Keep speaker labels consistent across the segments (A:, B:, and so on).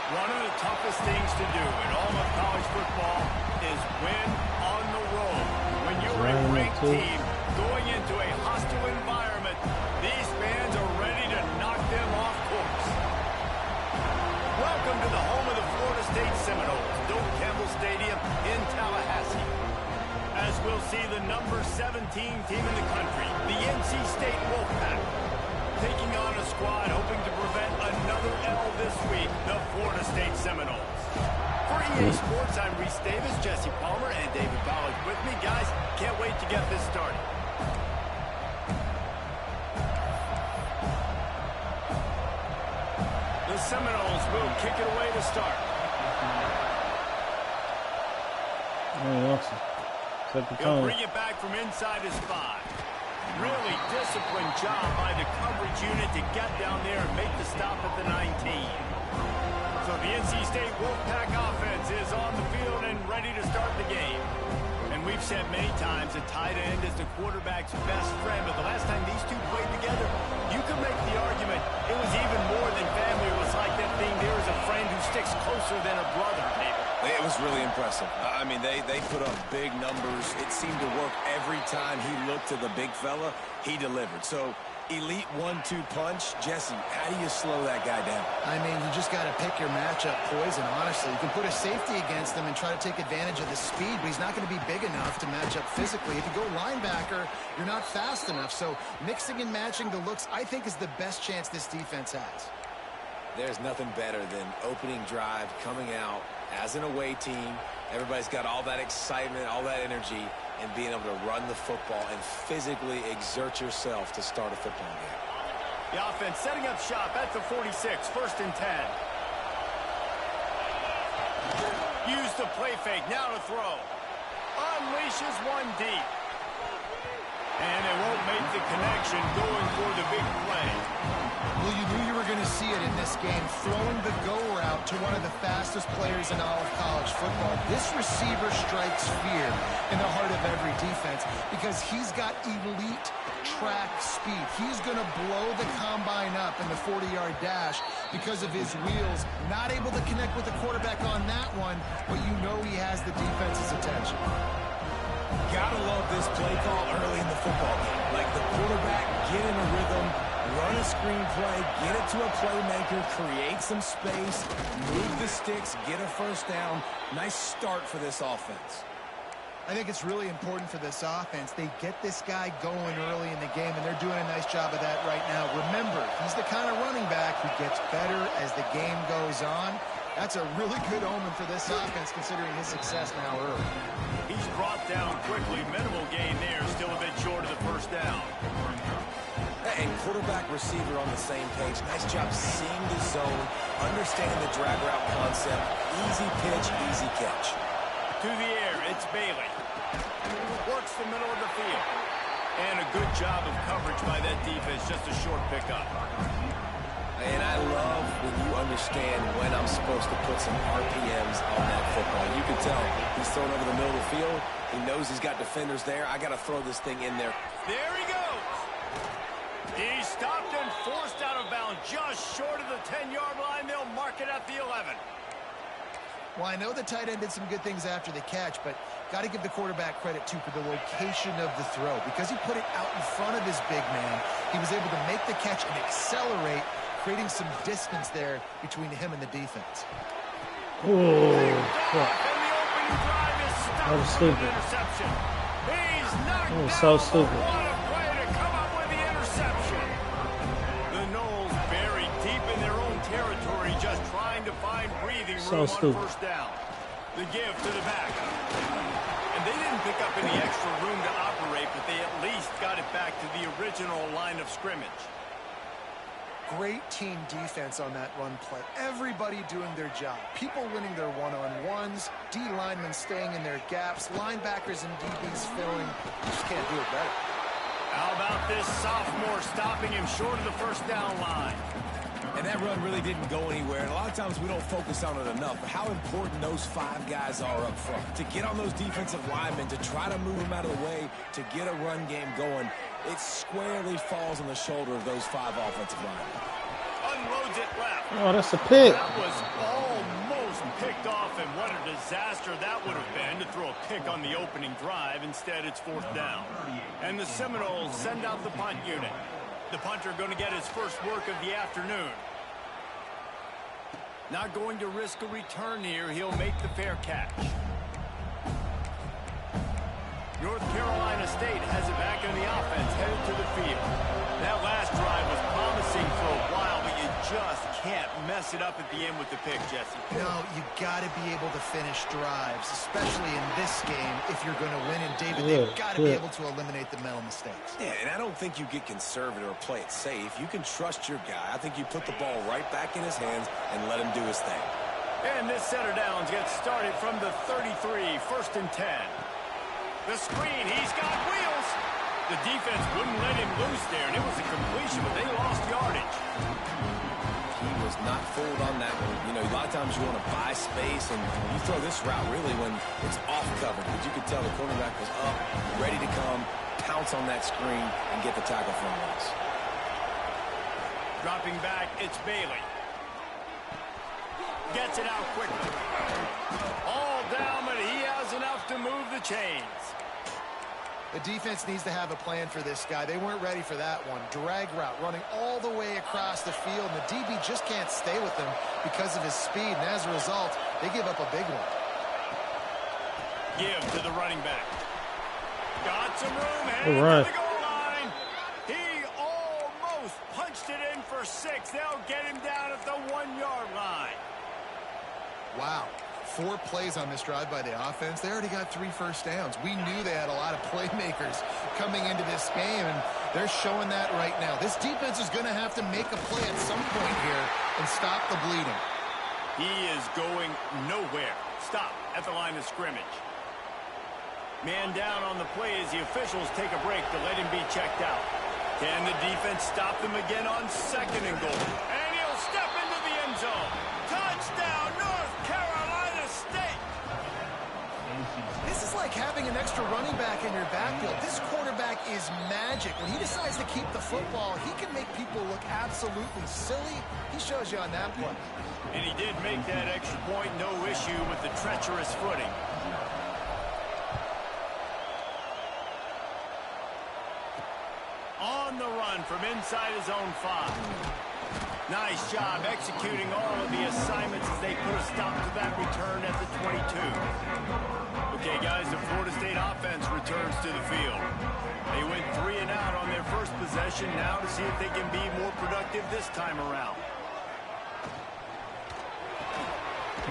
A: One of the toughest things to do in all of college football is win on the road. When you're a ranked team going into a hostile environment, these fans are ready to knock them off course. Welcome to the home of the Florida State Seminoles, Doak Campbell Stadium in Tallahassee. As we'll see the number 17 team in the country, the NC State Wolfpack, taking on a squad hoping to prevent another L this week, the Florida State Seminoles. For EA Sports, I'm Reese Davis, Jesse Palmer, and David Ballard with me. Guys, can't wait to get this started. The Seminoles will kick it away to start. He'll bring it back from inside his 5. Really disciplined job by the coverage unit to get down there and make the stop at the 19. So the NC State Wolfpack offense is on the field and ready to start the game. And we've said many times a tight end is the quarterback's best friend, but the last time these two played together, you could make the argument it was even more than family. It was like that thing, there is a friend who sticks closer than a brother, David.
B: It was really impressive. I mean, they put up big numbers. It seemed to work every time he looked to the big fella. He delivered. So, elite 1-2 punch. Jesse, how do you slow that guy down?
C: I mean, you just got to pick your matchup poison, honestly. You can put a safety against him and try to take advantage of the speed, but he's not going to be big enough to match up physically. If you go linebacker, you're not fast enough. So, mixing and matching the looks, I think, is the best chance this defense has.
B: There's nothing better than opening drive, coming out as an away team. Everybody's got all that excitement, all that energy, and being able to run the football and physically exert yourself to start a football game.
A: The offense setting up shop at the 46, 1st and 10. Use the play fake, now to throw. Unleashes one deep. And it won't make the connection going for the big play.
C: Well, you knew you were going to see it in this game, throwing the go route to one of the fastest players in all of college football. This receiver strikes fear in the heart of every defense because he's got elite track speed. He's going to blow the combine up in the 40-yard dash because of his wheels. Not able to connect with the quarterback on that one, but you know he has the defense's attention.
B: Gotta love this play call early in the football game. Like the quarterback, get in a rhythm, run a screen play, get it to a playmaker, create some space, move the sticks, get a first down. Nice start for this offense.
C: I think it's really important for this offense. They get this guy going early in the game, and they're doing a nice job of that right now. Remember, he's the kind of running back who gets better as the game goes on. That's a really good omen for this offense, considering his success now early.
A: He's brought down quickly. Minimal gain there, still a bit short of the first down.
B: And quarterback receiver on the same page. Nice job seeing the zone, understanding the drag route concept. Easy pitch, easy catch.
A: To the air, it's Bailey. Works the middle of the field. And a good job of coverage by that defense, just a short pickup.
B: And I love when you understand when I'm supposed to put some RPMs on that football. You can tell he's throwing over the middle of the field. He knows he's got defenders there. I got to throw this thing in there.
A: There he goes. He stopped and forced out of bounds just short of the 10-yard line. They'll mark it at the 11.
C: Well, I know the tight end did some good things after the catch, but got to give the quarterback credit, too, for the location of the throw. Because he put it out in front of his big man, he was able to make the catch and accelerate, creating some distance there between him and the defense.
A: Oh, that
D: was stupid.
A: He's knocked
D: that was so stupid.
A: What a play to come up with the interception. The Noles buried deep in their own territory, just trying to find breathing room on first down. The give to the back. And they didn't pick up any extra room to operate, but they at least got it back to the original line of scrimmage.
C: Great team defense on that run play. Everybody doing their job. People winning their one-on-ones, D linemen staying in their gaps, linebackers and DBs filling. You just can't do it better.
A: How about this sophomore stopping him short of the first down line?
B: And that run really didn't go anywhere. And a lot of times we don't focus on it enough. But how important those 5 guys are up front. To get on those defensive linemen, to try to move them out of the way, to get a run game going. It squarely falls on the shoulder of those 5 offensive linemen.
A: Unloads it left.
D: Oh, that's a pick.
A: That was all picked off, and what a disaster that would have been to throw a pick on the opening drive. Instead, it's 4th down. And the Seminoles send out the punt unit. The punter going to get his first work of the afternoon. Not going to risk a return here. He'll make the fair catch. North Carolina State has it back in the offense, headed to the field. That last drive was promising for a while, but you just can't mess it up at the end with the pick, Jesse.
C: No, you got to be able to finish drives, especially in this game if you're going to win. And, David, they've got to be able to eliminate the mental mistakes.
B: Yeah, and I don't think you get conservative or play it safe. You can trust your guy. I think you put the ball right back in his hands and let him do his thing.
A: And this set of downs gets started from the 33, 1st and 10. The screen, he's got wheels. The defense wouldn't let him loose there, and it was a completion, but they lost yardage.
B: He was not fooled on that one. You know, a lot of times you want to buy space, and you throw this route really when it's off covered. But you could tell the cornerback was up, ready to come, pounce on that screen, and get the tackle for a loss.
A: Dropping back, it's Bailey. Gets it out quickly. All down, but he has enough to move the chains.
C: The defense needs to have a plan for this guy. They weren't ready for that one. Drag route running all the way across the field, and the DB just can't stay with him because of his speed, and as a result, they give up a big one.
A: Give to the running back. Got some room, heading to the goal line. He almost punched it in for 6. They'll get him down at the 1-yard line.
C: Wow. 4 plays on this drive by the offense. They already got 3 first downs. We knew they had a lot of playmakers coming into this game, and they're showing that right now. This defense is going to have to make a play at some point here and stop the bleeding.
A: He is going nowhere. Stop at the line of scrimmage. Man down on the play as the officials take a break to let him be checked out. Can the defense stop them again on 2nd and goal? And he'll step into the end zone. Touchdown, North Carolina State.
C: This is like having an extra running back in your backfield. This quarterback is magic. When he decides to keep the football, he can make people look absolutely silly. He shows you on that play.
A: And he did make that extra point, no issue with the treacherous footing. On the run from inside his own 5. Nice job executing all of the assignments as they put a stop to that return at the 22. Okay, guys, the Florida State offense returns to the field. They went 3 and out on their first possession. Now to see if they can be more productive this time around.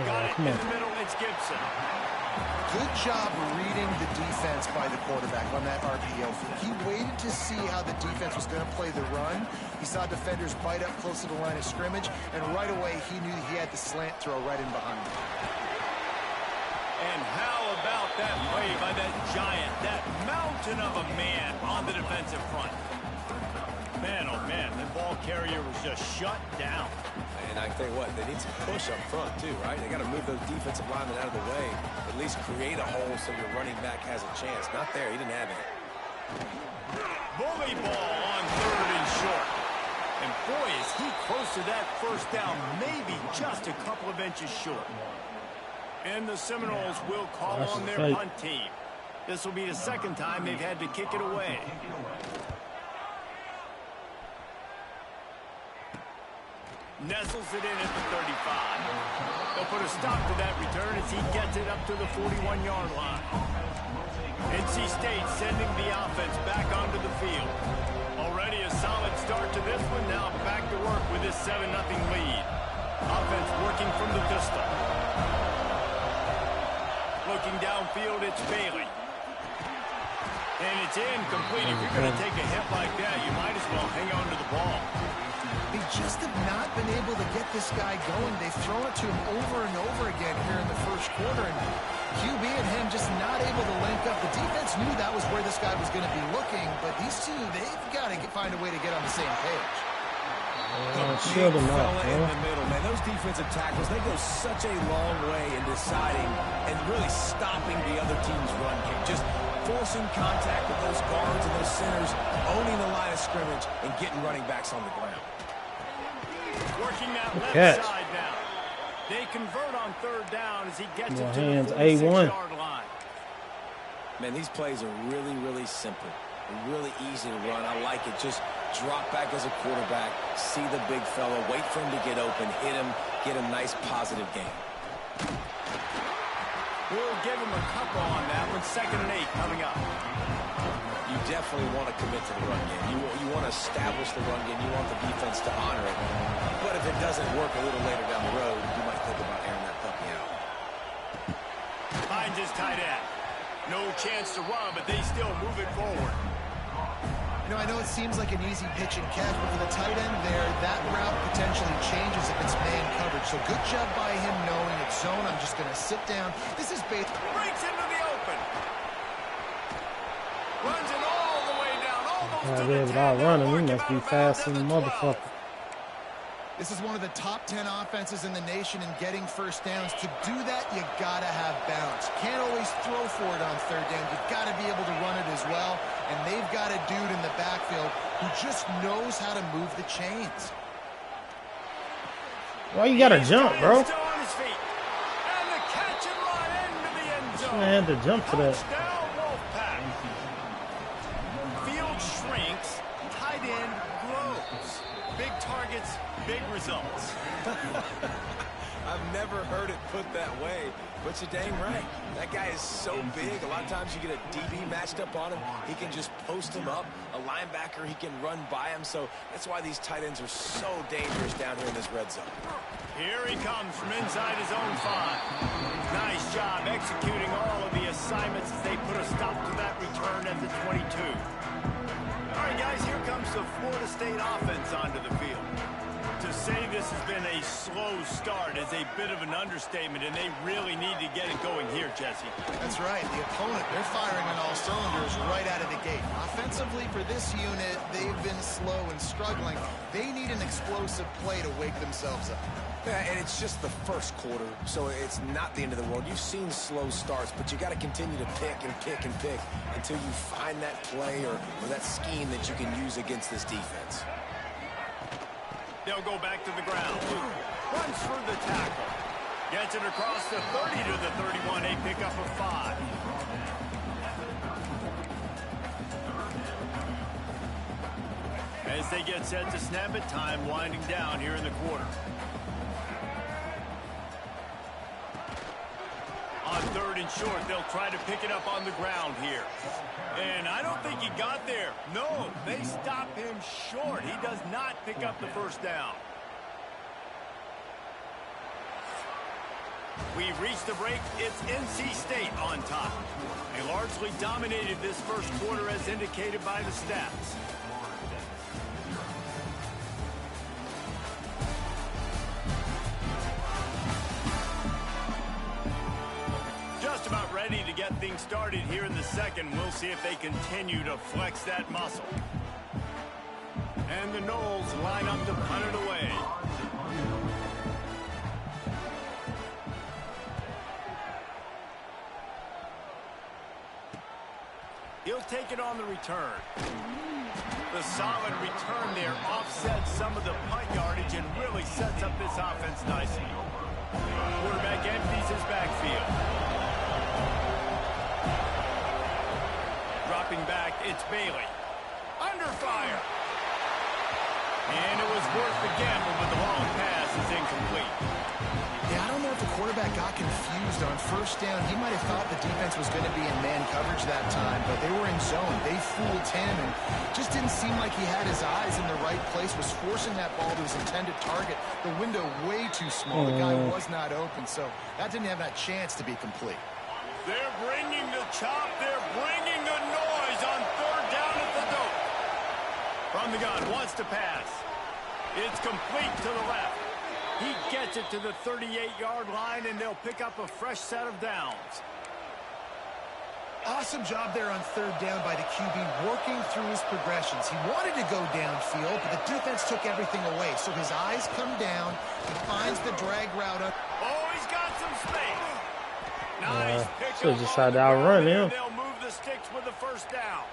A: Got it in the middle. It's Gibson.
C: Good job reading the defense by the quarterback on that RPO. He waited to see how the defense was going to play the run. He saw defenders bite up close to the line of scrimmage, and right away he knew he had the slant throw right in behind him.
A: And how about that play by that giant, that mountain of a man on the defensive front? Man, oh man, the ball carrier was just shut down.
B: And I tell you what, they need some push up front too, right? They got to move those defensive linemen out of the way, at least create a hole so your running back has a chance. Not there, he didn't have it.
A: Bully ball on 3rd and short. And boy, is he close to that first down, maybe just a couple of inches short. And the Seminoles will call on their punt team. This will be the 2nd time they've had to kick it away. Nestles it in at the 35. They'll put a stop to that return as he gets it up to the 41-yard line. NC State sending the offense back onto the field. Already a solid start to this one. Now back to work with this 7-0 lead. Offense working from the pistol. Looking downfield, it's Bailey. And it's incomplete. If you're going to take a hit like that, you might as well hang on to the ball.
C: They just have not been able to get this guy going. They've thrown it to him over and over again here in the first quarter, and QB and him just not able to link up. The defense knew that was where this guy was going to be looking, but these two, they've got to find a way to get on the same page.
B: Shield him up, in the middle, man. Those defensive tackles, they go such a long way in deciding and really stopping the other team's run game. Just forcing contact with those guards and those centers, owning the line of scrimmage, and getting running backs on the ground.
A: Working that left side now. They convert on third down as he gets it to
D: hands,
A: the
D: A1.
A: 46-yard line.
B: Man, these plays are really, really simple. They're really easy to run. I like it. Just drop back as a quarterback, see the big fella, wait for him to get open, hit him, get a nice positive gain.
A: We'll give him a couple on that one. 2nd and 8 coming up.
B: You definitely want to commit to the run game. You want to establish the run game. You want the defense to honor it. But if it doesn't work a little later down the road, you might think about airing that puppy out.
A: Finds his tight end. No chance to run, but they still move it forward.
C: You know, I know it seems like an easy pitch and catch, but for the tight end there, that route potentially changes if it's man coverage. So good job by him knowing it's zone. I'm just going to sit down. This is bait.
A: Breaks into the open. Runs it all the way down, almost to the 10.
D: Without running, we must be fast as a motherfucker.
C: This is one of the top 10 offenses in the nation in getting first downs. To do that, you got to have balance. Can't always throw for it on third down. You've got to be able to run it as well. And they've got a dude in the backfield who just knows how to move the chains.
D: Why you got to jump, bro?
A: Still on his feet. And the catch and run into the end zone.
D: I had to jump to that.
A: Touchdown, Wolfpack. Field shrinks, tight end grows. Big targets, big results.
B: I've never heard it put that way, but you're dang right. That guy is so big. A lot of times you get a DB matched up on him. He can just post him up. A linebacker, he can run by him. So that's why these tight ends are so dangerous down here in this red zone.
A: Here he comes from inside his own 5. Nice job executing all of the assignments as they put a stop to that return at the 22. All right, guys, here comes the Florida State offense onto the field. To say this has been a slow start is a bit of an understatement, and they really need to get it going here, Jesse.
C: That's right. The opponent, they're firing on all cylinders right out of the gate. Offensively, for this unit, they've been slow and struggling. They need an explosive play to wake themselves up.
B: Yeah, and it's just the first quarter, so it's not the end of the world. You've seen slow starts, but you got to continue to pick and pick and pick until you find that play or that scheme that you can use against this defense.
A: They'll go back to the ground. Runs for the tackle. Gets it across the 30 to the 31. A pickup of 5. As they get set to snap it, time winding down here in the quarter. On 3rd and short, they'll try to pick it up on the ground here. And I don't think he got there. No, they stop him short. He does not pick up the first down. We've reached the break. It's NC State on top. They largely dominated this first quarter as indicated by the stats. Just about ready to get things started here in the second. We'll see if they continue to flex that muscle. And the Noles line up to punt it away. He'll take it on the return. The solid return there offsets some of the punt yardage and really sets up this offense nicely. Quarterback empties his backfield. Dropping back, it's Bailey. Under fire. And it was worth the gamble, but the long pass is incomplete.
C: Yeah, I don't know if the quarterback got confused on first down. He might have thought the defense was going to be in man coverage that time, but they were in zone. They fooled him and just didn't seem like he had his eyes in the right place, was forcing that ball to his intended target. The window way too small. The guy was not open, so that didn't have that chance to be complete.
A: They're bringing the chop. They're bringing the noise on 3rd down at the dope. From the gun, wants to pass. It's complete to the left. He gets it to the 38-yard line, and they'll pick up a fresh set of downs.
C: Awesome job there on 3rd down by the QB, working through his progressions. He wanted to go downfield, but the defense took everything away. So his eyes come down. He finds the drag route up.
A: Oh, he's got some space. Nice pick
D: should
A: up
D: just
A: on
D: tried
A: the
D: to outrun
A: ground,
D: him.
A: and they'll move the sticks with the first down.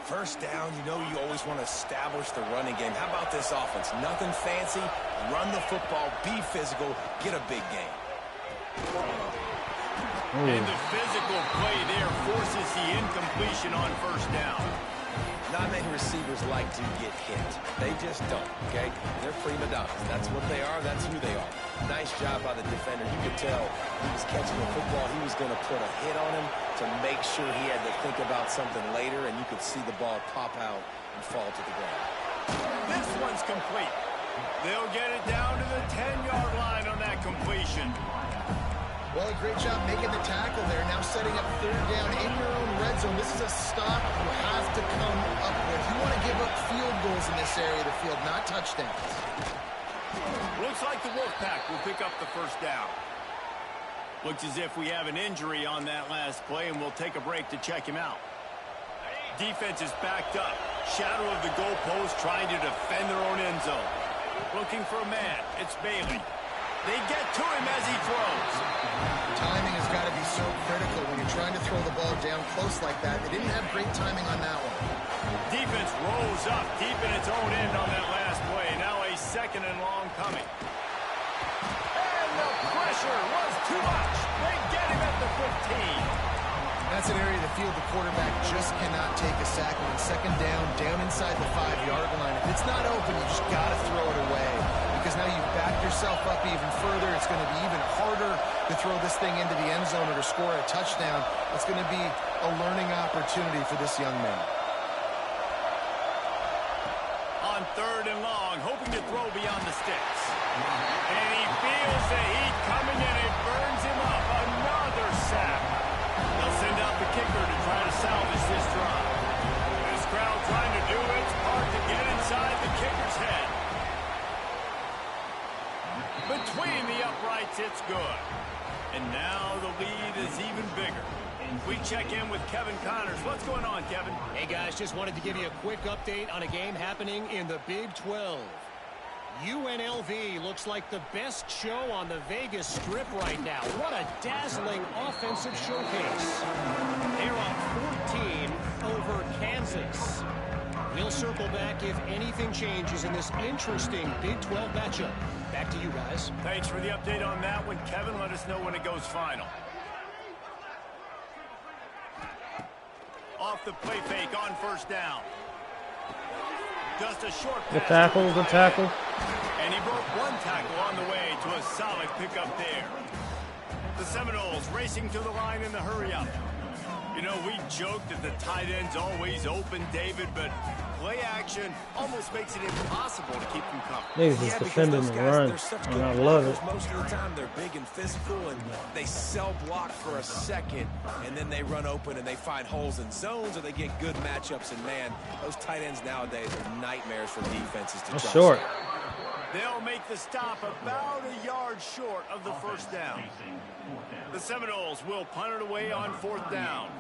B: First down, you know you always want to establish the running game. How about this offense? Nothing fancy. Run the football, be physical, get a big gain.
A: And the physical play there forces the incompletion on first down.
B: Not many receivers like to get hit. They just don't, okay? They're prima donnas. That's what they are. That's who they are. Nice job by the defender. You could tell he was catching the football. He was going to put a hit on him to make sure he had to think about something later, and you could see the ball pop out and fall to the ground.
A: This one's complete. They'll get it down to the 10-yard line on that completion.
C: Well, a great job making the tackle there. Now setting up third down in your own red zone. This is a stop you have to come up with. You want to give up field goals in this area of the field, not touchdowns.
A: Looks like the Wolfpack will pick up the first down. Looks as if we have an injury on that last play, and we'll take a break to check him out. Defense is backed up. Shadow of the goalpost trying to defend their own end zone. Looking for a man. It's Bailey. They get to him as he throws.
C: Timing has got to be so critical when you're trying to throw the ball down close like that. They didn't have great timing on that one.
A: Defense rolls up deep in its own end on that last play. Now a second and long coming. And the pressure was too much. They get him at the 15.
C: That's an area of the field the quarterback just cannot take a sack on. Second down, down inside the 5-yard line. If it's not open, you just got to throw it away. Because now you've backed yourself up even further. It's going to be even harder to throw this thing into the end zone or to score a touchdown. It's going to be a learning opportunity for this young man.
A: On third and long, hoping to throw beyond the sticks. And he feels the heat coming and it burns him up. Another sack. They'll send out the kicker to try to salvage this drive. This crowd trying to do its part to get inside the kicker's head. Between the uprights, it's good. And now the lead is even bigger. We check in with Kevin Connors. What's going on, Kevin?
E: Hey, guys, just wanted to give you a quick update on a game happening in the Big 12. UNLV looks like the best show on the Vegas Strip right now. What a dazzling offensive showcase. They're up 14 over Kansas. We'll circle back if anything changes in this interesting Big 12 matchup. Back to you guys.
A: Thanks for the update on that one, Kevin. Let us know when it goes final. Off the play fake on first down. Just a short pass.
D: Good tackle, good tackle.
A: And he broke one tackle on the way to a solid pickup there. The Seminoles racing to the line in the hurry-up. You know, we joked that the tight end's always open, David, but play action almost makes it impossible to keep them covered.
D: Niggas is defending the run, and I love it.
B: Most of the time, they're big and physical, and they cell block for a second, and then they run open and they find holes in zones, or they get good matchups. And man, those tight ends nowadays are nightmares for defenses to
D: That's
B: jump.
D: short.
A: They'll make the stop about a yard short of the first down. The Seminoles will punt it away on fourth down.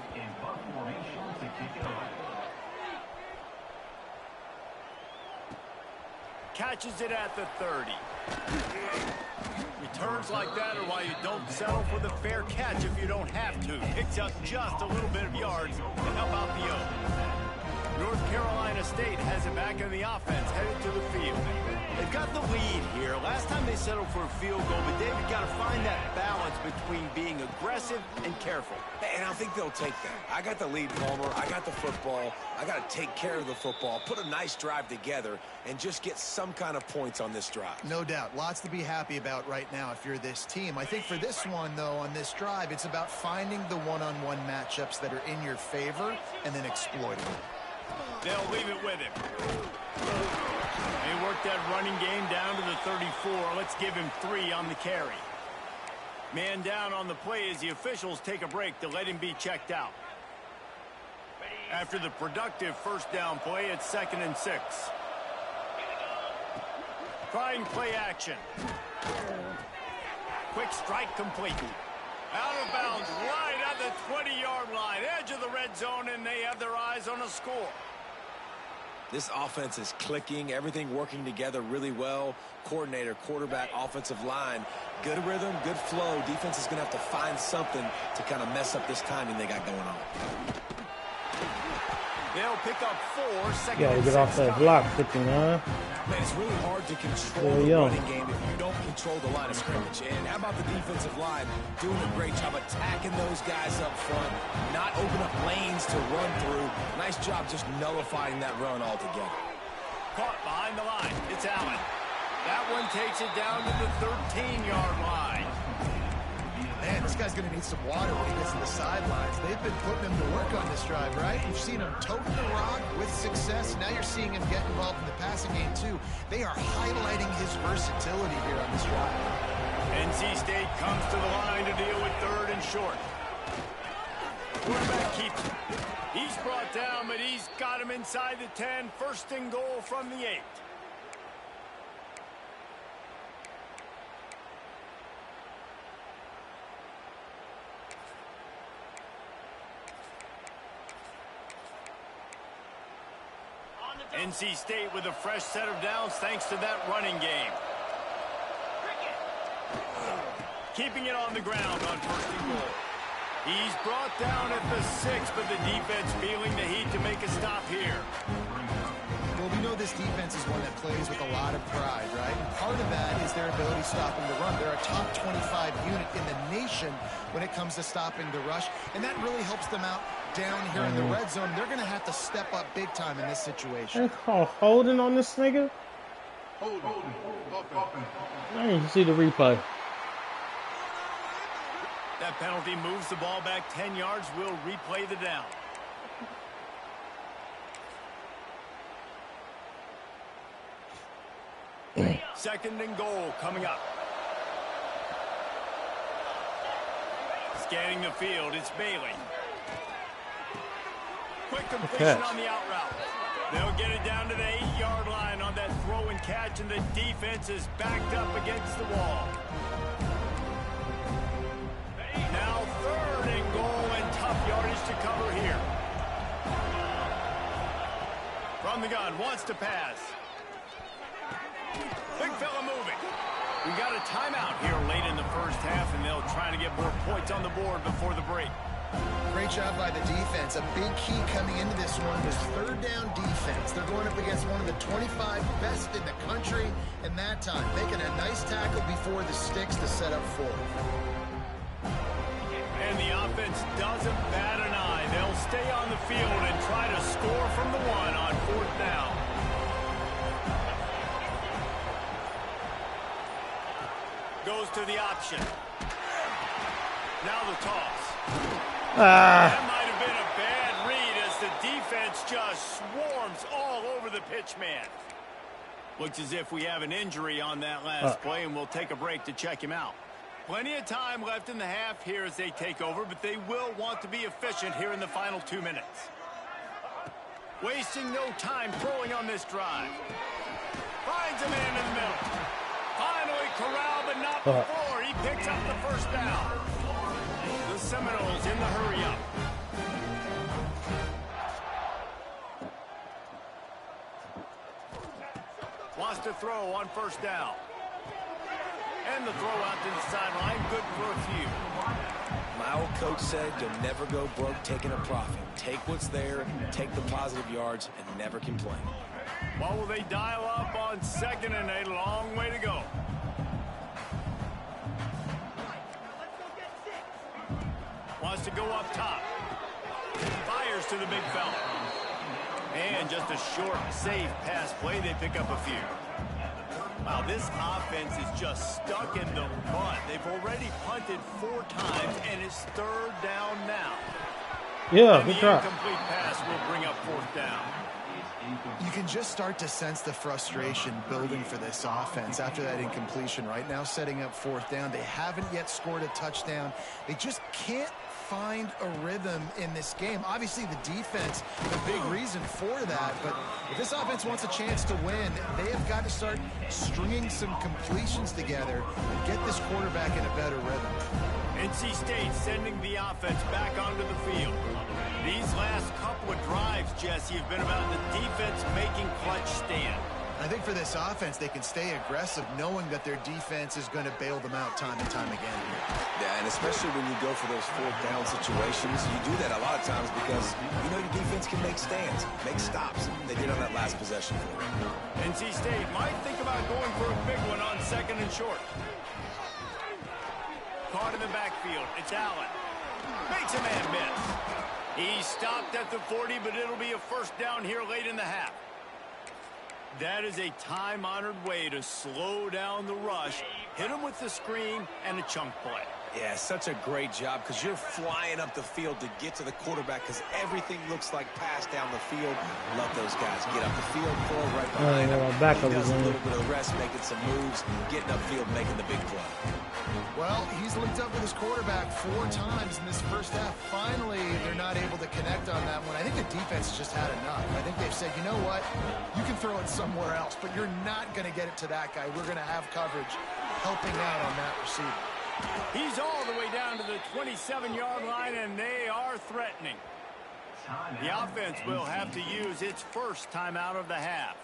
A: Catches it at the 30. Returns like that are why you don't settle for the fair catch if you don't have to. Picks up just a little bit of yards to help out the O. North Carolina State has it back in the offense, headed to the field. They've got the lead here. Last time they settled for a field goal, but David got to find that balance between being aggressive and careful.
B: And I think they'll take that. I got the lead, Palmer. I got the football. I got to take care of the football, put a nice drive together, and just get some kind of points on this drive.
C: No doubt. Lots to be happy about right now if you're this team. I think for this one, though, on this drive, it's about finding the one-on-one matchups that are in your favor and then exploiting them.
A: They'll leave it with him. They work that running game down to the 34. Let's give him 3 on the carry. Man down on the play as the officials take a break to let him be checked out. After the productive first down play, it's 2nd and 6. Trying play action. Quick strike complete. Out of bounds, right at the 20-yard line, edge of the red zone, and they have their eyes on a score.
B: This offense is clicking, everything working together really well. Coordinator, quarterback, offensive line, good rhythm, good flow. Defense is going to have to find something to kind of mess up this timing they got going on.
A: They'll pick up 4 second.
D: Yeah, get off that block, 59.
B: Man, it's really hard to control the running game if you don't control the line of scrimmage. And how about the defensive line doing a great job attacking those guys up front, not open up lanes to run through. Nice job just nullifying that run altogether.
A: Caught behind the line. It's Allen. That one takes it down to the 13-yard line.
C: Man, this guy's going to need some water when he gets to the sidelines. They've been putting him to work on this drive, right? You've seen him toting the rock with success. Now you're seeing him get involved in the passing game, too. They are highlighting his versatility here on this drive.
A: NC State comes to the line to deal with 3rd and short. Quarterback keeps it. He's brought down, but he's got him inside the 10. 1st and goal from the 8. NC State with a fresh set of downs thanks to that running game. Keeping it on the ground on 1st and goal. He's brought down at the 6, but the defense feeling the heat to make a stop here.
C: Well, we know this defense is one that plays with a lot of pride, right? And part of that is their ability stopping the run. They're a top 25 unit in the nation when it comes to stopping the rush, and that really helps them out down here in the red zone. They're going to have to step up big time in this situation.
D: They call holding on this nigga? I need to see the replay.
A: That penalty moves the ball back 10 yards. We'll replay the down. Second and goal coming up. Scanning the field, it's Bailey. Quick completion on the out route. They'll get it down to the 8-yard line on that throw and catch, and the defense is backed up against the wall. Now 3rd and goal, and tough yardage to cover here. From the gun, wants to pass. Big fella moving. We got a timeout here late in the 1st half, and they'll try to get more points on the board before the break.
C: Great job by the defense. A big key coming into this one was 3rd down defense. They're going up against one of the 25 best in the country in that time, making a nice tackle before the sticks to set up 4.
A: And the offense doesn't bat an eye. They'll stay on the field and try to score from the 1 on 4th down. Goes to the option. Now the toss. That might have been a bad read as the defense just swarms all over the pitch man. Looks as if we have an injury on that last play, and we'll take a break to check him out. Plenty of time left in the half here as they take over, but they will want to be efficient here in the final 2 minutes. Wasting no time throwing on this drive. Finds a man in the middle. Finally corralled, but not before. He picks up the 1st down. The Seminoles in the hurry-up. Wants to throw on 1st down. And the throw out to the sideline. Good for a few.
B: My old coach said you'll never go broke taking a profit. Take what's there, take the positive yards, and never complain.
A: What will they dial up on 2nd and 8? Long way to go. Wants to go up top. Fires to the big fella. And just a short, safe pass play. They pick up a few. Wow, this offense is just stuck in the mud. They've already punted 4 times, and it's 3rd down now.
D: Yeah,
A: and
D: good try.
A: The incomplete pass will bring up 4th down.
C: You can just start to sense the frustration building for this offense after that incompletion. Right now, setting up 4th down. They haven't yet scored a touchdown. They just can't find a rhythm in this game. Obviously, the defense, the big reason for that. But if this offense wants a chance to win, they have got to start stringing some completions together and get this quarterback in a better rhythm.
A: NC State sending the offense back onto the field. These last couple of drives, Jesse, have been about the defense making clutch stand.
C: I think for this offense, they can stay aggressive knowing that their defense is going to bail them out time and time again.
B: Yeah, and especially when you go for those fourth down situations, you do that a lot of times because you know your defense can make stands, make stops. They did on that last possession for them.
A: NC State might think about going for a big one on 2nd and short. Caught in the backfield. It's Allen. Makes a man miss. He stopped at the 40, but it'll be a first down here late in the half. That is a time-honored way to slow down the rush, hit him with the screen, and a chunk play.
B: Yeah, such a great job because you're flying up the field to get to the quarterback because everything looks like pass down the field. Let those guys get up the field, throw right behind him. He does a little bit of rest, making some moves, getting upfield, making the big play.
C: Well, he's linked up with his quarterback 4 times in this first half. Finally, they're not able to connect on that one. I think the defense has just had enough. I think they've said, you know what? You can throw it somewhere else, but you're not going to get it to that guy. We're going to have coverage helping out on that receiver.
A: He's all the way down to the 27-yard line, and they are threatening. The offense will have to use its first timeout of the half.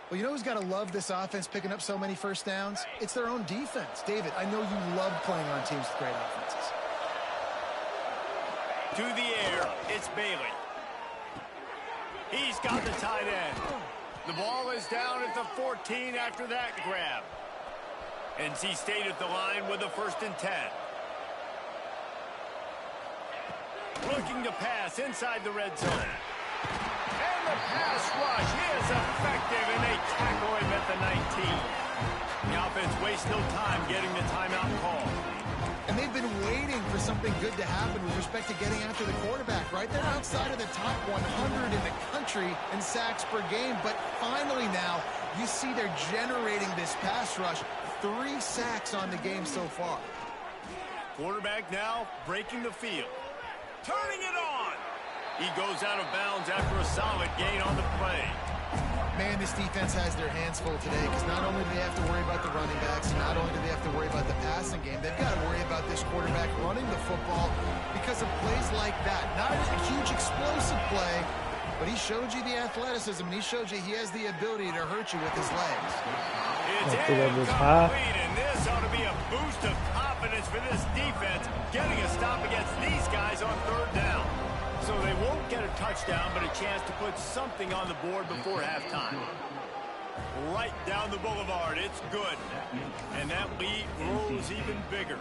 C: Well, you know who's got to love this offense picking up so many first downs? It's their own defense. David, I know you love playing on teams with great offenses.
A: To the air, it's Bailey. He's got the tight end. The ball is down at the 14 after that grab. NC State at the line with a 1st and 10. Looking to pass inside the red zone. And the pass rush is effective, and they tackle him at the 19. The offense wastes no time getting the timeout call.
C: And they've been waiting for something good to happen with respect to getting after the quarterback, right? They're outside of the top 100 in the country in sacks per game, but finally now you see they're generating this pass rush. 3 sacks on the game so far.
A: Quarterback now breaking the field. Turning it on. He goes out of bounds after a solid gain on the play.
C: Man, this defense has their hands full today because not only do they have to worry about the running backs, not only do they have to worry about the passing game, they've got to worry about this quarterback running the football because of plays like that. Not a huge explosive play, but he showed you the athleticism, and he showed you he has the ability to hurt you with his legs.
A: It's incomplete, and this ought to be a boost of confidence for this defense, getting a stop against these guys on 3rd down. So they won't get a touchdown, but a chance to put something on the board before halftime. Right down the boulevard, it's good. And that lead grows even bigger.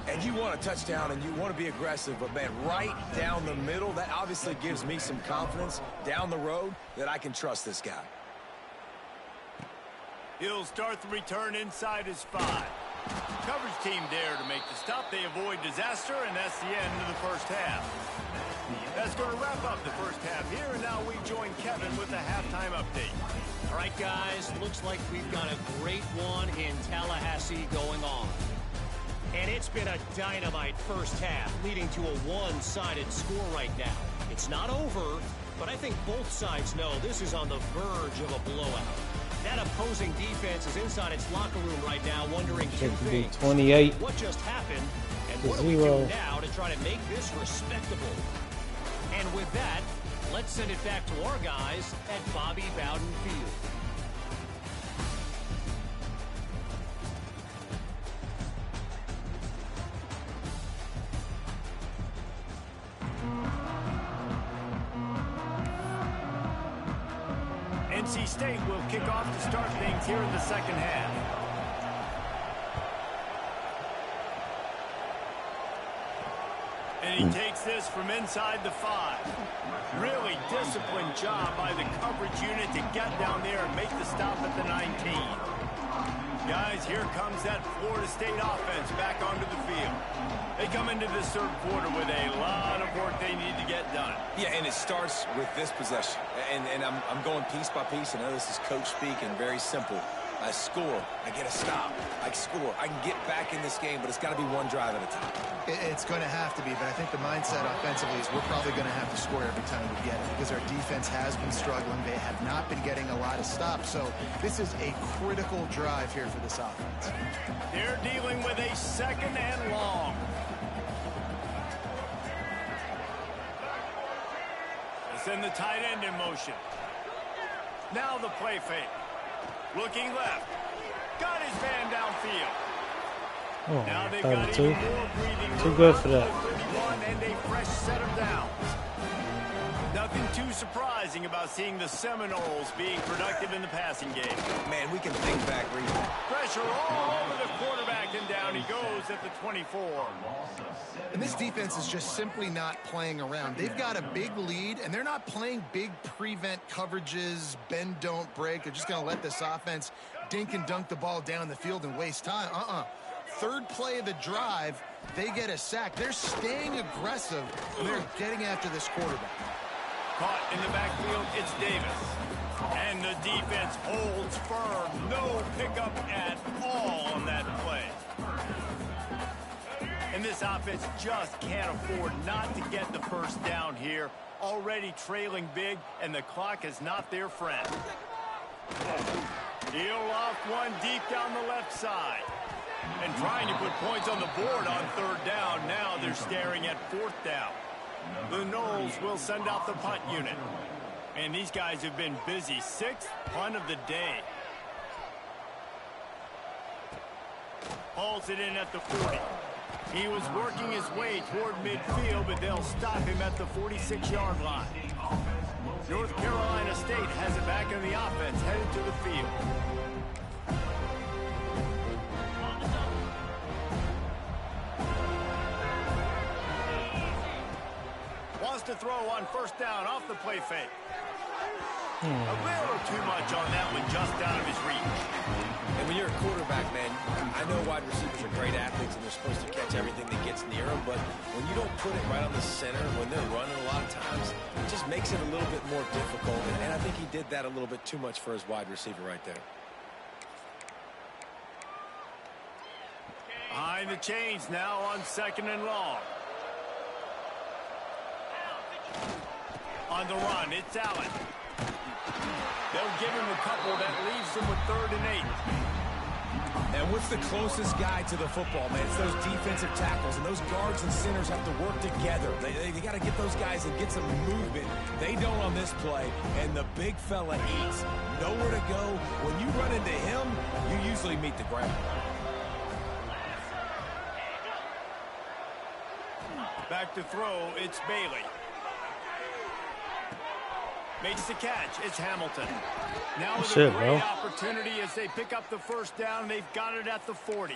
B: And you want a touchdown and you want to be aggressive, but man, right down the middle, that obviously gives me some confidence down the road that I can trust this guy.
A: He'll start the return inside his 5. Coverage team there to make the stop. They avoid disaster, and that's the end of the first half. That's going to wrap up the first half here, and now we join Kevin with the halftime update.
E: All right, guys, looks like we've got a great one in Tallahassee going on. And it's been a dynamite first half, leading to a one-sided score right now. It's not over, but I think both sides know this is on the verge of a blowout. That opposing defense is inside its locker room right now wondering 2 things.
D: 28.
E: What just happened, and what do we do now to try to make this respectable? And with that, let's send it back to our guys at Bobby Bowden Field.
A: NC State will kick off to start things here in the second half. And he takes this from inside the 5. Really disciplined job by the coverage unit to get down there and make the stop at the 19. Guys, here comes that Florida State offense back onto the field. They come into this third quarter with a lot of work they need to get done.
B: Yeah, and it starts with this possession. And I'm going piece by piece. I know this is coach speak and very simple. I score, I get a stop, I score. I can get back in this game, but it's got to be one drive at a time.
C: It's going to have to be, but I think the mindset offensively is we're probably going to have to score every time we get it because our defense has been struggling. They have not been getting a lot of stops, so this is a critical drive here for this offense.
A: They're dealing with a 2nd and long. They send the tight end in motion. Now the play fake. Looking left. Got his man downfield.
D: Oh,
A: Now they've got even more breathing room.
D: Too good for that.
A: 31 and a fresh set of downs. Nothing too surprising about seeing the Seminoles being productive in the passing game.
B: Man, we can think back, Reed.
A: Pressure all over the quarterback, and down he goes at the 24.
C: And this defense is just simply not playing around. They've got a big lead, and they're not playing big prevent coverages, bend, don't break. They're just going to let this offense dink and dunk the ball down the field and waste time. Third play of the drive, they get a sack. They're staying aggressive, and they're getting after this quarterback.
A: Caught in the backfield, it's Davis. And the defense holds firm. No pickup at all on that play. And this offense just can't afford not to get the first down here. Already trailing big, and the clock is not their friend. He'll loft one deep down the left side. And trying to put points on the board on third down. Now they're staring at fourth down. The Noles will send out the punt unit. And these guys have been busy. Sixth punt of the day. Hauls it in at the 40. He was working his way toward midfield, but they'll stop him at the 46-yard line. North Carolina State has it back in the offense, headed to the field. Wants to throw on first down off the play fake. A little too much on that one, just out of his reach.
B: And when you're a quarterback, man, I know wide receivers are great athletes and they're supposed to catch everything that gets near them, but when you don't put it right on the center, when they're running a lot of times, it just makes it a little bit more difficult. And I think he did that a little bit too much for his wide receiver right there.
A: Behind the chains now on second and long. On the run, it's Allen. They'll give him a couple that leaves him with 3rd and 8.
B: And what's the closest guy to the football, man? It's those defensive tackles, and those guards and centers have to work together. They got to get those guys and get some movement. They don't on this play, and the big fella eats. Nowhere to go. When you run into him, you usually meet the ground.
A: Back to throw, it's Bailey. Makes the catch. It's Hamilton. Now with a great opportunity as they pick up the first down. They've got it at the 40.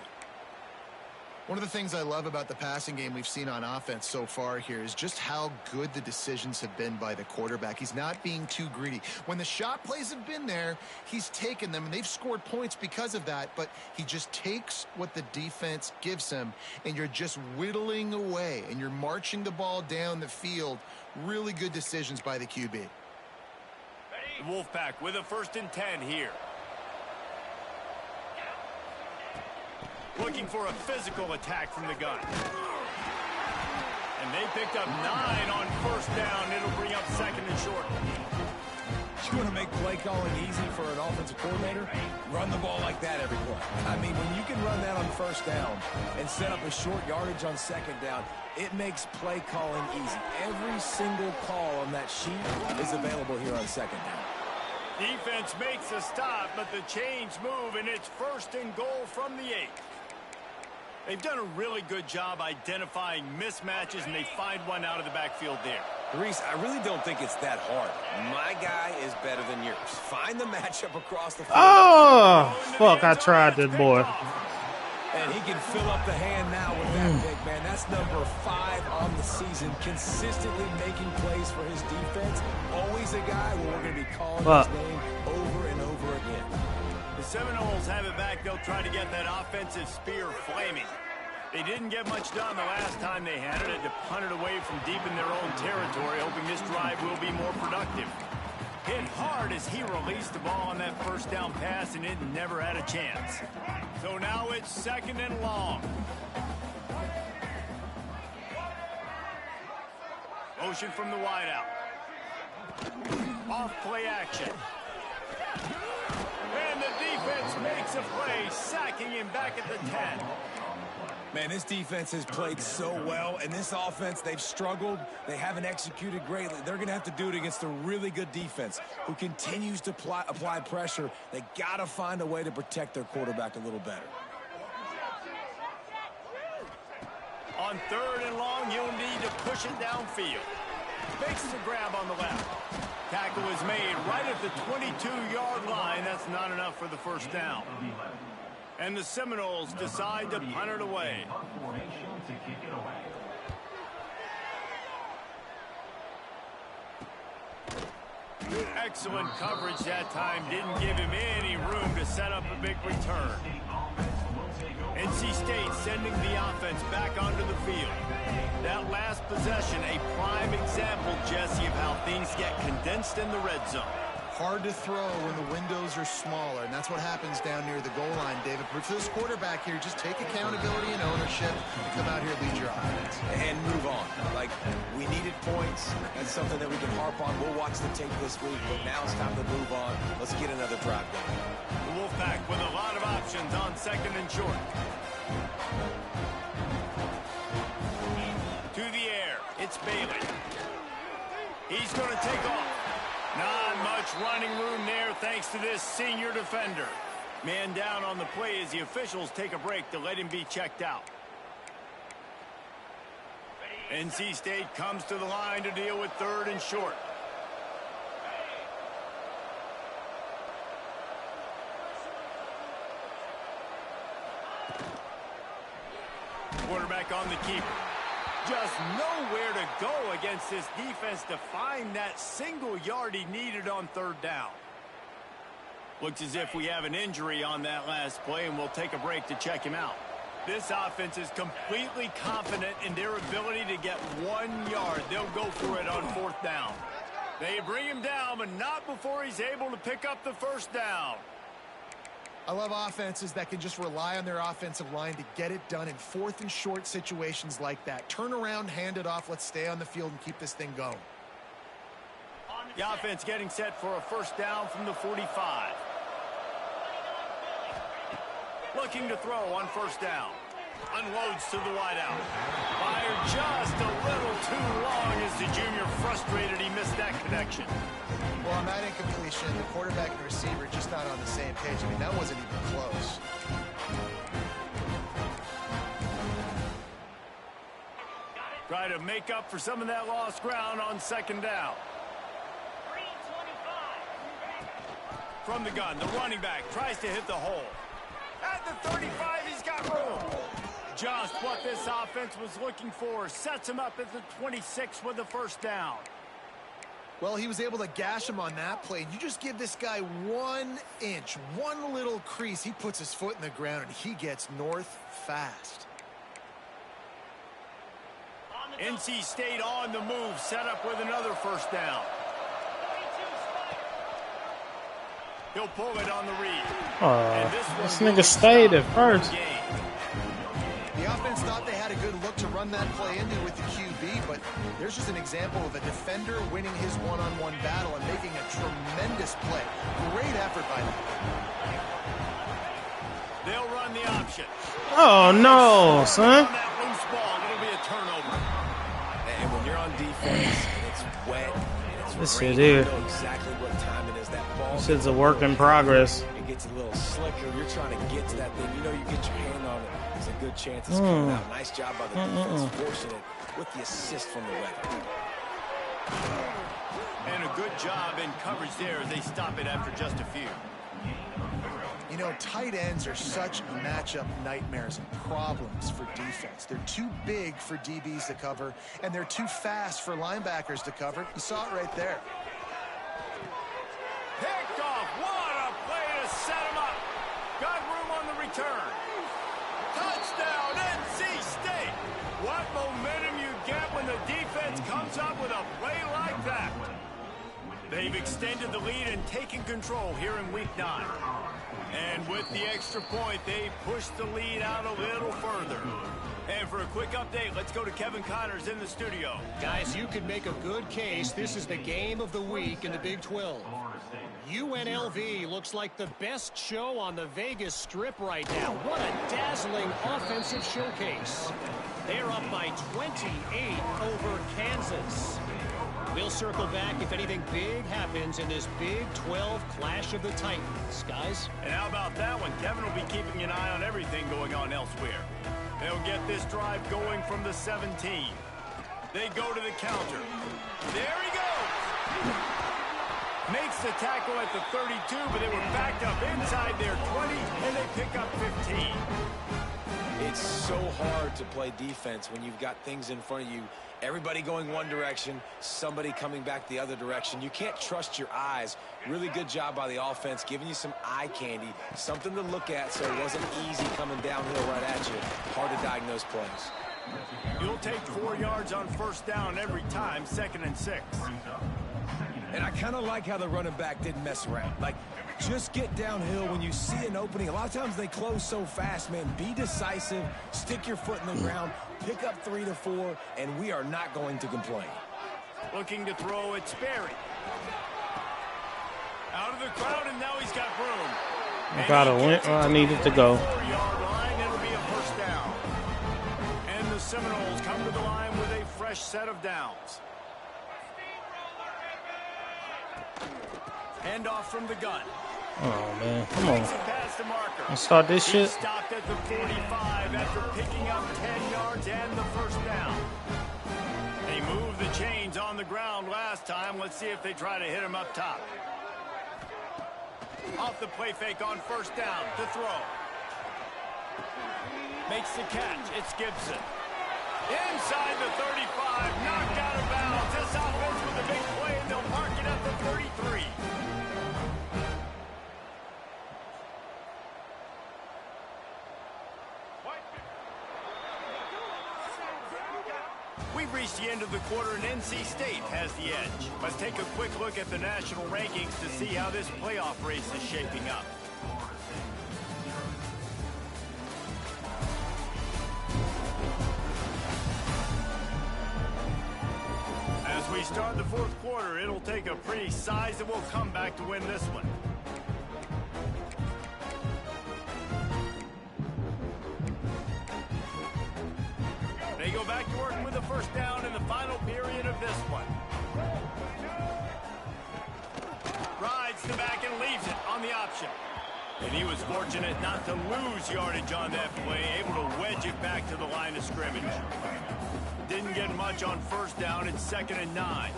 C: One of the things I love about the passing game we've seen on offense so far here is just how good the decisions have been by the quarterback. He's not being too greedy. When the shot plays have been there, he's taken them, and they've scored points because of that, but he just takes what the defense gives him, and you're just whittling away, and you're marching the ball down the field. Really good decisions by the QB.
A: The Wolfpack with a 1st and 10 here. Looking for a physical attack from the gun. And they picked up 9 on first down. It'll bring up 2nd and short.
B: You want to make play calling easy for an offensive coordinator? Run the ball like that every play. I mean, when you can run that on first down and set up a short yardage on 2nd down, it makes play calling easy. Every single call on that sheet is available here on 2nd down.
A: Defense makes a stop, but the chains move, and it's 1st and goal from the 8. They've done a really good job identifying mismatches, and they find one out of the backfield there.
B: Reese, I really don't think it's that hard. My guy is better than yours. Find the matchup across the field.
D: Oh, fuck, I tried this, boy.
B: And he can fill up the hand now with that pick, man. That's number 5 on the season. Consistently making plays for his defense. Always a guy where we're going to be calling his name over and over again.
A: The Seminoles have it back. They'll try to get that offensive spear flaming. They didn't get much done the last time they had it. Had to punt it away from deep in their own territory, hoping this drive will be more productive. Hit hard as he released the ball on that first down pass, and it never had a chance. So now it's 2nd and long. Motion from the wideout. Off play action. And the defense makes a play, sacking him back at the 10.
B: Man, this defense has played so well, and this offense, they've struggled. They haven't executed greatly. They're going to have to do it against a really good defense who continues to apply pressure. They got to find a way to protect their quarterback a little better.
A: On 3rd and long, you'll need to push it downfield. Makes the grab on the left. Tackle is made right at the 22-yard line. That's not enough for the first down. And the Seminoles decide to punt it away. Excellent coverage that time. Didn't give him any room to set up a big return. NC State sending the offense back onto the field. That last possession, a prime example, Jesse, of how things get condensed in the red zone.
C: Hard to throw when the windows are smaller, and that's what happens down near the goal line, David. But for this quarterback here, just take accountability and ownership and come out here and lead your offense.
B: And move on. Like, we needed points. That's something that we can harp on. We'll watch the tape this week, but now it's time to move on. Let's get another drive going.
A: The Wolfpack with a lot of options on 2nd and short. To the air, it's Bailey. He's going to take off. Not much running room there thanks to this senior defender. Man down on the play as the officials take a break to let him be checked out. NC State comes to the line to deal with 3rd and short. Quarterback on the keeper. Just nowhere to go against this defense to find that single yard he needed on 3rd down. Looks as if we have an injury on that last play, and we'll take a break to check him out. This offense is completely confident in their ability to get 1 yard. They'll go for it on 4th down. They bring him down, but not before he's able to pick up the first down.
C: I love offenses that can just rely on their offensive line to get it done in 4th and short situations like that. Turn around, hand it off, let's stay on the field and keep this thing going.
A: The offense getting set for a first down from the 45. Looking to throw on 1st down. Unloads to the wideout. Fired just a little too long as the junior frustrated he missed that connection.
C: Well, on that incompletion, the quarterback and the receiver just not on the same page. I mean, that wasn't even close.
A: Try to make up for some of that lost ground on 2nd down. From the gun, the running back tries to hit the hole. At the 35, he's got room. Just what this offense was looking for. Sets him up at the 26 with the first down.
C: Well, he was able to gash him on that play. You just give this guy 1 inch, one little crease. He puts his foot in the ground, and he gets north fast.
A: NC State on the move, set up with another first down. He'll pull it on the read.
D: This nigga stayed at first.
C: The offense thought they had a good look to run that play into with the QB, but there's just an example of a defender winning his one-on-one battle and making a tremendous play. Great effort by them.
A: They'll run the option.
D: Oh, no, son.
A: On that loose ball, it'll be a turnover.
B: And when you're on defense and it's wet and it's
D: This
B: raining,
D: shit is.
B: you know exactly what time it is. That ball,
D: This shit's a work in progress.
B: it gets a little slicker. You're trying to get to that thing. You know you get your hand on it. There's a good chance it's coming out. Nice job by the defense forcing it with the assist from the weather.
A: And a good job in coverage there as they stop it after just a few.
C: You know, tight ends are such matchup nightmares and problems for defense. They're too big for DBs to cover, and they're too fast for linebackers to cover. You saw it right there.
A: Picked off. What a play to set him up. Got room on the return. Touchdown, NC State. What momentum you get when the defense comes up with a play like that. They've extended the lead and taken control here in Week 9. And with the extra point, they push the lead out a little further. And for a quick update, let's go to Kevin Connors in the studio.
E: Guys, you could make a good case. This is the game of the week in the Big 12. UNLV looks like the best show on the Vegas Strip right now. What a dazzling offensive showcase. They're up by 28 over Kansas. We'll circle back if anything big happens in this Big 12 Clash of the Titans, guys.
A: And how about that one? Kevin will be keeping an eye on everything going on elsewhere. They'll get this drive going from the 17. They go to the counter. There he goes! Makes the tackle at the 32, but they were backed up inside their 20, and they pick up 15.
B: It's so hard to play defense when you've got things in front of you. Everybody going one direction, somebody coming back the other direction. You can't trust your eyes. Really good job by the offense, giving you some eye candy, something to look at so it wasn't easy coming downhill right at you. Hard to diagnose plays.
A: You'll take 4 yards on first down every time, 2nd and 6.
B: And I kind of like how the running back didn't mess around. Like, just get downhill when you see an opening. A lot of times they close so fast, man. Be decisive, stick your foot in the ground, pick up 3 to 4, and we are not going to complain.
A: Looking to throw it, Sperry. Out of the crowd, and now he's got room.
D: I gotta win. I needed to go.
A: 4-yard line, it'll be a first down. And the Seminoles come to the line with a fresh set of downs. Hand off from the gun.
D: Oh, man. Come on.
A: Pass to Marker.
D: Let's start this
A: He
D: shit.
A: stopped at the 45 after picking up 10 yards and the first down. They moved the chains on the ground last time. Let's see if they try to hit him up top. Off the play fake on first down to throw. Makes the catch. It's Gibson. Inside the 35, knocked out of bounds. This offense with a big play, and they'll mark it at the 33. We've reached the end of the quarter, and NC State has the edge. Let's take a quick look at the national rankings to see how this playoff race is shaping up. As we start the fourth quarter, it'll take a pretty sizable comeback to win this one. They go back to work with a first down in the final period of this one. Rides the back and leaves it on the option. And he was fortunate not to lose yardage on that play, able to wedge it back to the line of scrimmage. Didn't get much on first down. It's 2nd and 9.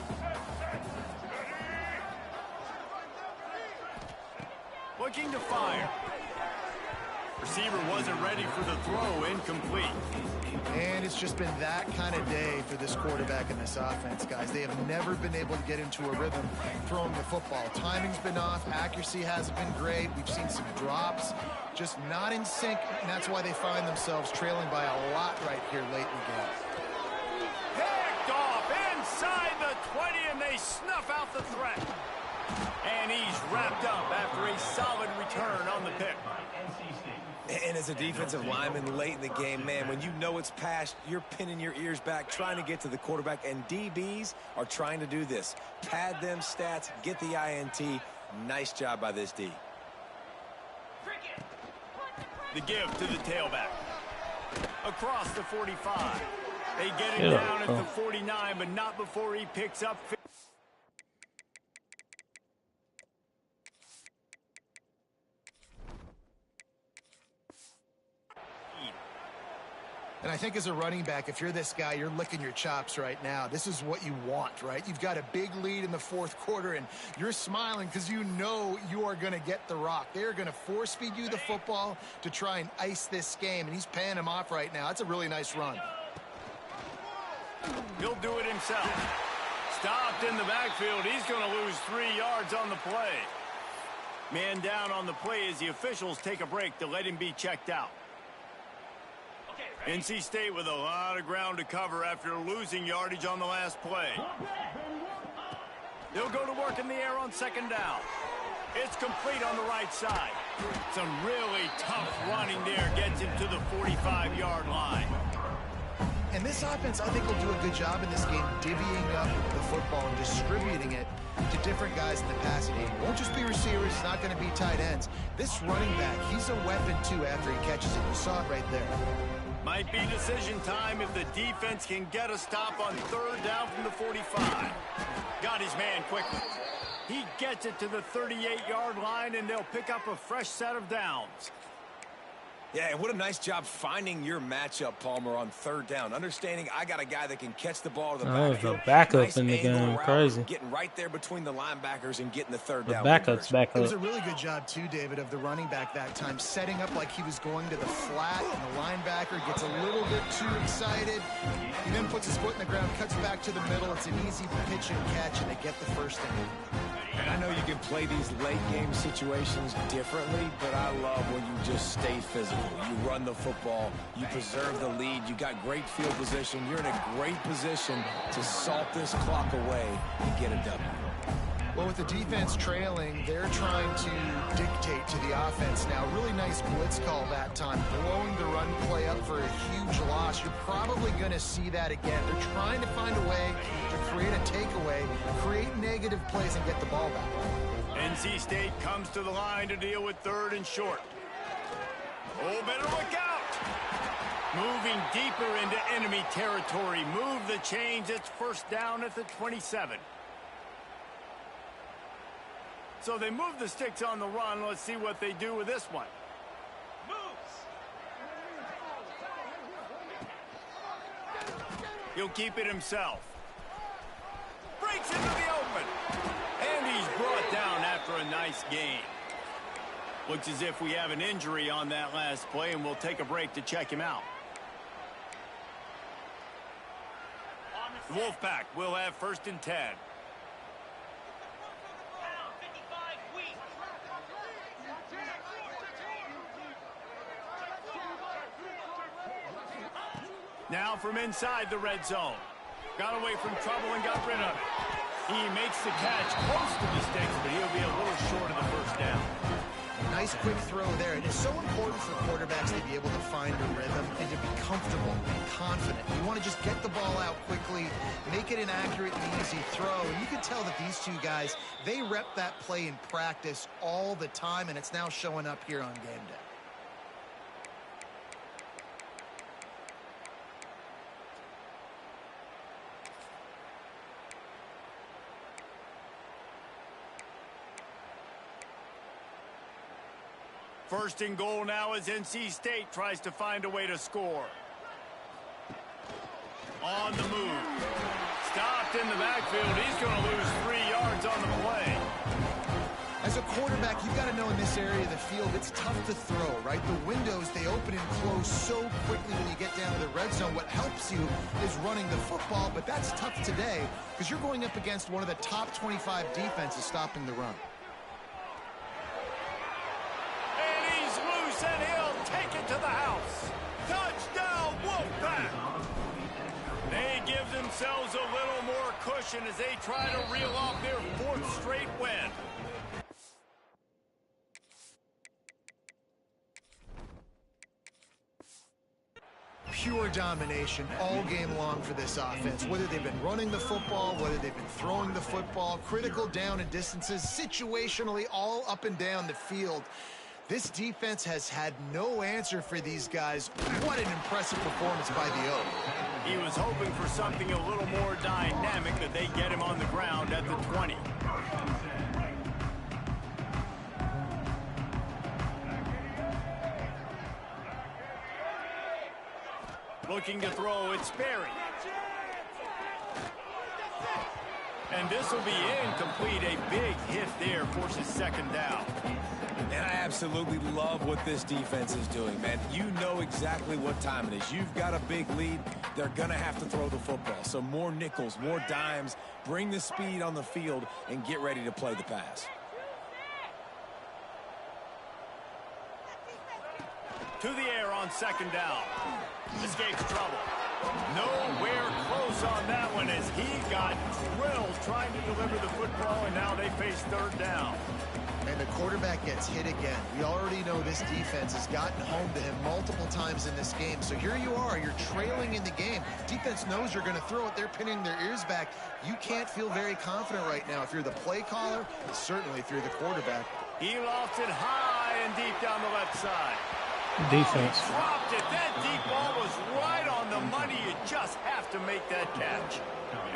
A: Looking to fire. Receiver wasn't ready for the throw, incomplete.
C: And it's just been that kind of day for this quarterback and this offense, guys. They have never been able to get into a rhythm throwing the football. Timing's been off. Accuracy hasn't been great. We've seen some drops, just not in sync, and that's why they find themselves trailing by a lot right here late in the game.
A: Picked off inside the 20, and they snuff out the threat. And he's wrapped up after a solid return on the pick.
B: And as a defensive lineman late in the game, man, when you know it's past, you're pinning your ears back, trying to get to the quarterback, and DBs are trying to do this. Pad them stats, get the INT. Nice job by this D.
A: The give to the tailback. Across the 45. They get it down at the 49, but not before he picks up 50.
C: And I think as a running back, if you're this guy, you're licking your chops right now. This is what you want, right? You've got a big lead in the fourth quarter, and you're smiling because you know you are going to get the rock. They're going to force-feed you the football to try and ice this game, and he's paying him off right now. That's a really nice run.
A: He'll do it himself. Stopped in the backfield. He's going to lose 3 yards on the play. Man down on the play as the officials take a break to let him be checked out. NC State with a lot of ground to cover after losing yardage on the last play. They'll go to work in the air on second down. It's complete on the right side. Some really tough running there gets him to the 45-yard line.
C: And this offense, I think, will do a good job in this game divvying up the football and distributing it to different guys in the passing game. It won't just be receivers. It's not going to be tight ends. This running back, he's a weapon, too, after he catches it. You saw it right there.
A: Might be decision time if the defense can get a stop on 3rd down from the 45. Got his man quickly. He gets it to the 38-yard line, and they'll pick up a fresh set of downs.
B: Yeah, what a nice job finding your matchup, Palmer, on 3rd down. Understanding I got a guy that can catch the ball to the backfield.
D: The backup
B: nice
D: in the game, crazy.
B: Getting right there between the linebackers and getting the 3rd down.
D: Backup's back up.
C: It was a really good job, too, David, of the running back that time, setting up like he was going to the flat, and the linebacker gets a little bit too excited. He then puts his foot in the ground, cuts back to the middle. It's an easy pitch and catch, and they get the first down.
B: And I know you can play these late-game situations differently, but I love when you just stay physical. You run the football, you preserve the lead, you got great field position, you're in a great position to salt this clock away and get a W.
C: Well, with the defense trailing, they're trying to dictate to the offense now. Really nice blitz call that time, blowing the run play up for a huge loss. You're probably going to see that again. They're trying to find a way to create a takeaway, create negative plays, and get the ball back.
A: NC State comes to the line to deal with 3rd and short. Oh, better look out! Moving deeper into enemy territory. Move the chains. It's 1st down at the 27. So they move the sticks on the run. Let's see what they do with this one. He'll keep it himself. Breaks into the open. And he's brought down after a nice gain. Looks as if we have an injury on that last play, and we'll take a break to check him out. The Wolfpack will have 1st and 10. Now from inside the red zone. Got away from trouble and got rid of it. He makes the catch close to the sticks, but he'll be a little short of the 1st down.
C: Nice quick throw there. It is so important for quarterbacks to be able to find a rhythm and to be comfortable and confident. You want to just get the ball out quickly, make it an accurate and easy throw. And you can tell that these two guys, they rep that play in practice all the time, and it's now showing up here on game day.
A: First and goal now as NC State tries to find a way to score. On the move. Stopped in the backfield. He's going to lose 3 yards on the play.
C: As a quarterback, you've got to know in this area of the field, it's tough to throw, right? The windows, they open and close so quickly when you get down to the red zone. What helps you is running the football, but that's tough today because you're going up against one of the top 25 defenses stopping the run.
A: And he'll take it to the house. Touchdown, Wolfpack! They give themselves a little more cushion as they try to reel off their 4th straight win.
C: Pure domination all game long for this offense. Whether they've been running the football, whether they've been throwing the football, critical down and distances, situationally all up and down the field. This defense has had no answer for these guys. What an impressive performance by the O.
A: He was hoping for something a little more dynamic, but they get him on the ground at the 20. Looking to throw, it's Sperry. And this will be incomplete. A big hit there forces 2nd down.
B: And I absolutely love what this defense is doing, man. You know exactly what time it is. You've got a big lead. They're going to have to throw the football. So more nickels, more dimes, bring the speed on the field, and get ready to play the pass.
A: To the air on 2nd down. Escapes trouble. Nowhere close close on that one as he got drilled trying to deliver the football, and now they face third down.
C: And the quarterback gets hit again. We already know this defense has gotten home to him multiple times in this game. So here you are, you're trailing in the game. Defense knows you're going to throw it. They're pinning their ears back. You can't feel very confident right now if you're the play caller, and certainly if you're the quarterback.
A: He lofts it high and deep down the left side.
D: Defense.
A: Oh, he dropped it. That deep ball was right on the money. You just have to make that catch.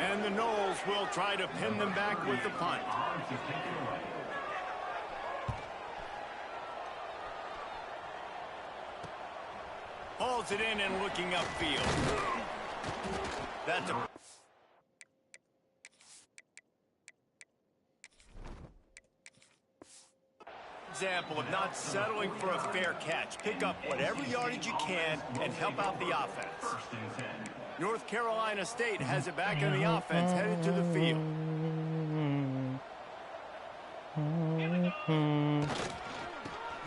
A: And the Noles will try to pin them back with the punt. Hauls it in and looking upfield. That's a... example of not settling for a fair catch. Pick up whatever yardage you can and help out the offense. North Carolina State has it back in the offense, headed to the field.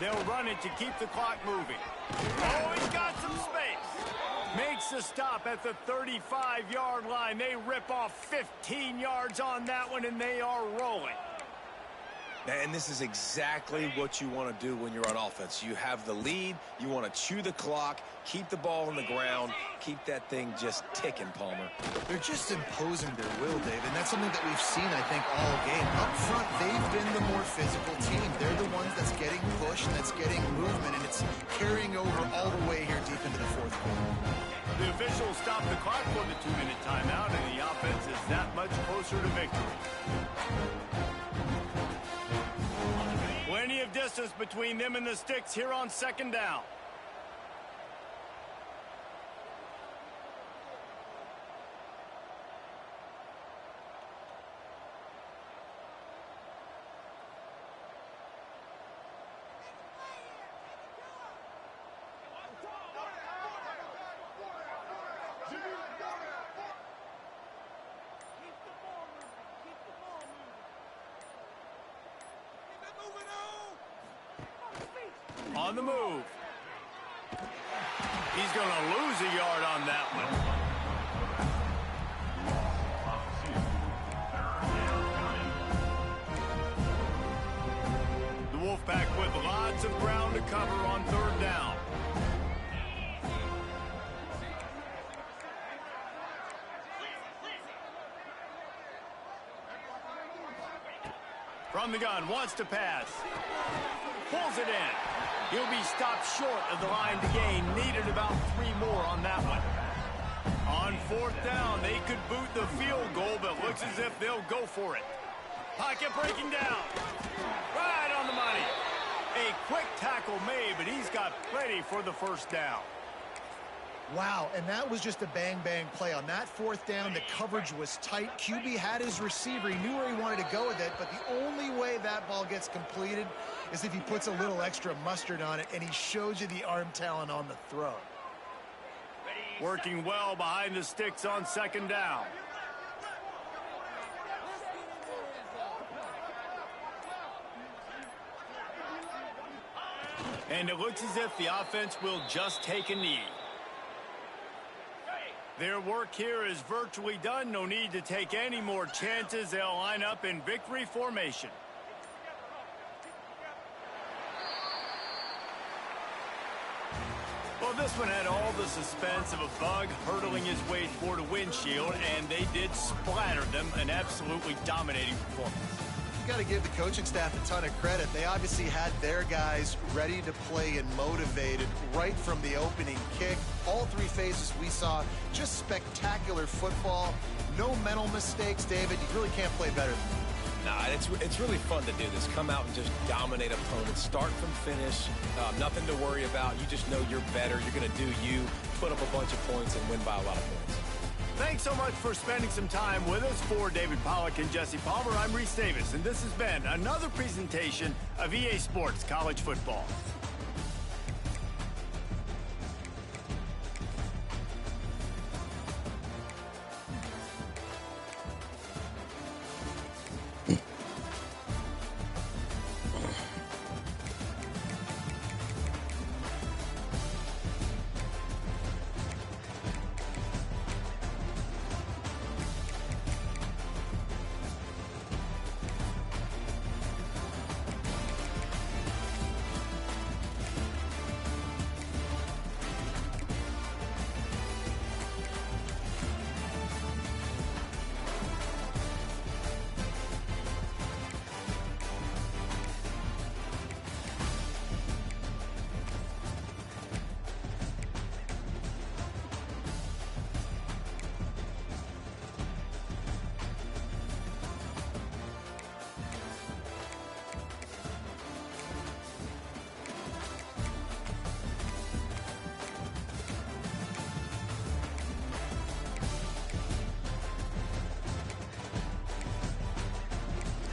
A: They'll run it to keep the clock moving. Oh, he's got some space. Makes the stop at the 35-yard line. They rip off 15 yards on that one, and they are rolling.
B: And this is exactly what you want to do when you're on offense. You have the lead. You want to chew the clock, keep the ball on the ground, keep that thing just ticking, Palmer.
C: They're just imposing their will, Dave, and that's something that we've seen, I think, all game. Up front, they've been the more physical team. They're the ones that's getting pushed and that's getting movement, and it's carrying over all the way here deep into the fourth quarter.
A: The officials stop the clock for the 2-minute timeout, and the offense is that much closer to victory. Plenty of distance between them and the sticks here on second down. On the move. He's going to lose a yard on that one. The Wolfpack with lots of ground to cover on third down. From the gun, wants to pass. Pulls it in. He'll be stopped short of the line to gain. Needed about 3 more on that one. On fourth down, they could boot the field goal, but looks as if they'll go for it. Pocket breaking down. Right on the money. A quick tackle made, but he's got plenty for the first down.
C: Wow, and that was just a bang-bang play. On that fourth down, the coverage was tight. QB had his receiver. He knew where he wanted to go with it, but the only way that ball gets completed is if he puts a little extra mustard on it, and he shows you the arm talent on the throw.
A: Working well behind the sticks on second down. And it looks as if the offense will just take a knee. Their work here is virtually done. No need to take any more chances. They'll line up in victory formation. Well, this one had all the suspense of a bug hurtling his way toward a windshield, and they did splatter them. An absolutely dominating performance.
C: You got to give the coaching staff a ton of credit. They obviously had their guys ready to play and motivated right from the opening kick. All 3 phases we saw, just spectacular football. No mental mistakes, David. You really can't play better than that.
B: Nah, it's really fun to do this. Come out and just dominate opponents. Start from finish. Nothing to worry about. You just know you're better. You're going to do you, put up a bunch of points, and win by a lot of points.
A: Thanks so much for spending some time with us. For David Pollack and Jesse Palmer, I'm Reese Davis, and this has been another presentation of EA Sports College Football.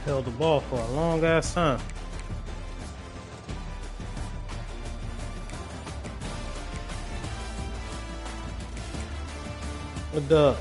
D: Held the ball for a long ass time. Good dub.